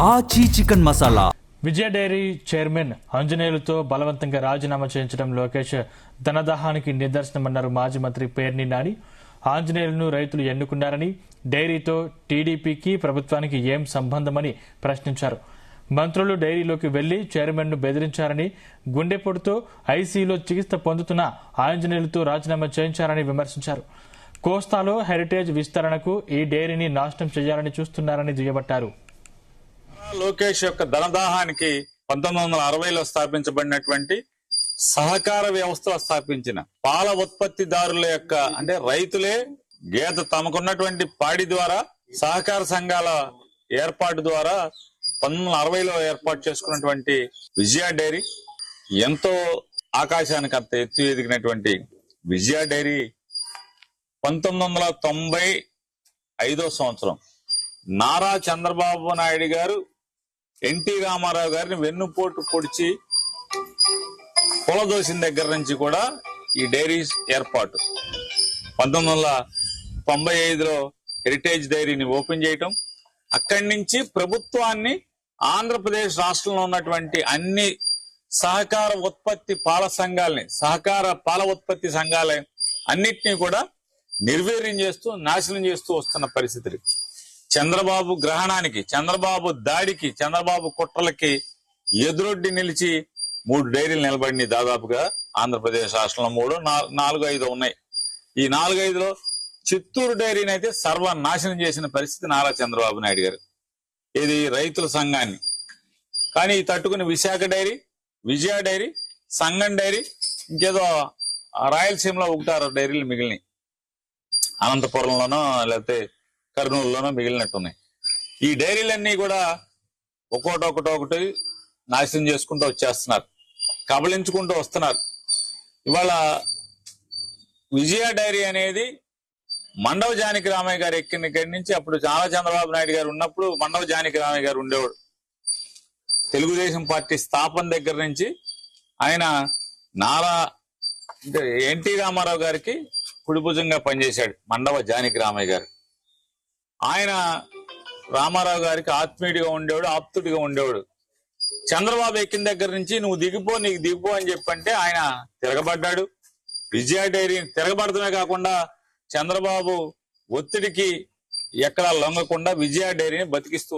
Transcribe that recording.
ఆచి చికెన్ మసాలా. విజయ dairy chairman ఆంజనేయులతో బలవంతంగా రాజీనామా చేయించడం లోకేష్ ధనదాహానికి నిదర్శనమన్నారు మాజీ మంత్రి పేర్ని నాని. ఆంజనేయులను రైతులు ఎన్నుకున్నారని, డైరీతో టీడీపీకి ప్రభుత్వానికి ఏం సంబంధమని ప్రశ్నించారు. మంత్రులు డైరీలోకి వెళ్లి చైర్మన్ను బెదిరించారని, గుండెపోటుతో ఐసీయూలో చికిత్స పొందుతున్న ఆంజనేయులతో రాజీనామా చేయించారని విమర్శించారు. కోస్తాలో హెరిటేజ్ విస్తరణకు ఈ డైరీని నాశనం చేయాలని చూస్తున్నారని దుయ్యబట్టారు. లోకేష్ యొక్క ధనదాహానికి 1960లో స్థాపించబడినటువంటి సహకార వ్యవస్థలో స్థాపించిన పాల ఉత్పత్తిదారుల యొక్క అంటే రైతులే గేదె తమకున్నటువంటి పాడి ద్వారా సహకార సంఘాల ఏర్పాటు ద్వారా 1960లో ఏర్పాటు చేసుకున్నటువంటి విజయ డైరీ ఎంతో ఆకాశానికి అంత ఎత్తు ఎదిగినటువంటి విజయ డైరీ 1995 సంవత్సరం నారా చంద్రబాబు నాయుడు గారు ఎన్టీ రామారావు గారిని వెన్నుపోటు పొడిచి పొలదోసిన దగ్గర నుంచి కూడా ఈ డైరీస్ ఏర్పాటు. 1995లో హెరిటేజ్ డైరీని ఓపెన్ చేయటం, అక్కడి నుంచి ప్రభుత్వాన్ని ఆంధ్రప్రదేశ్ రాష్ట్రంలో ఉన్నటువంటి అన్ని సహకార ఉత్పత్తి పాల సంఘాలని, సహకార పాల ఉత్పత్తి సంఘాల అన్నిటినీ కూడా నిర్వీర్యం చేస్తూ నాశనం చేస్తూ వస్తున్న పరిస్థితులు. చంద్రబాబు గ్రహణానికి, చంద్రబాబు దాడికి, చంద్రబాబు కుట్రలకి ఎదురొడ్డి నిలిచి 3 డైరీలు నిలబడినాయి. దాదాపుగా ఆంధ్రప్రదేశ్ రాష్ట్రంలో 3, 4, 5 ఉన్నాయి. ఈ 4, 5లో చిత్తూరు డైరీని అయితే సర్వనాశనం చేసిన పరిస్థితి నారా చంద్రబాబు నాయుడు గారు. ఇది రైతుల సంఘాన్ని. కానీ తట్టుకుని విశాఖ డైరీ, విజయ డైరీ, సంగం డైరీ, ఇంకేదో రాయలసీమలో 1-6 డైరీలు మిగిలినాయి. అనంతపురంలోనో లేకపోతే కర్నూలులోనో మిగిలినట్టున్నాయి. ఈ డైరీలన్నీ కూడా ఒక్కొక్కటి నాశనం చేసుకుంటూ వచ్చేస్తున్నారు, కబళించుకుంటూ వస్తున్నారు. ఇవాళ విజయ డైరీ అనేది మండవ జానకి రామయ్య గారు ఎక్కిన ఇక్కడి నుంచి, అప్పుడు చాలా చంద్రబాబు నాయుడు గారు ఉన్నప్పుడు మండవ జానకి రామయ్య గారు ఉండేవాడు. తెలుగుదేశం పార్టీ స్థాపన దగ్గర నుంచి ఆయన నారా అంటే ఎన్టీ రామారావు గారికి కుడిభుజంగా పనిచేశాడు మండవ జానకి రామయ్య గారు. ఆయన రామారావు గారికి ఆత్మీయుడిగా ఉండేవాడు, ఆప్తుడిగా ఉండేవాడు. చంద్రబాబు ఎక్కిన దగ్గర నుంచి నువ్వు దిగిపో, నీకు దిగిపో అని చెప్పంటే ఆయన తిరగబడ్డాడు. విజయ డైరీ తిరగబడటమే కాకుండా చంద్రబాబు ఒత్తిడికి ఎక్కడా లొంగకుండా విజయ డైరీని బతికిస్తూ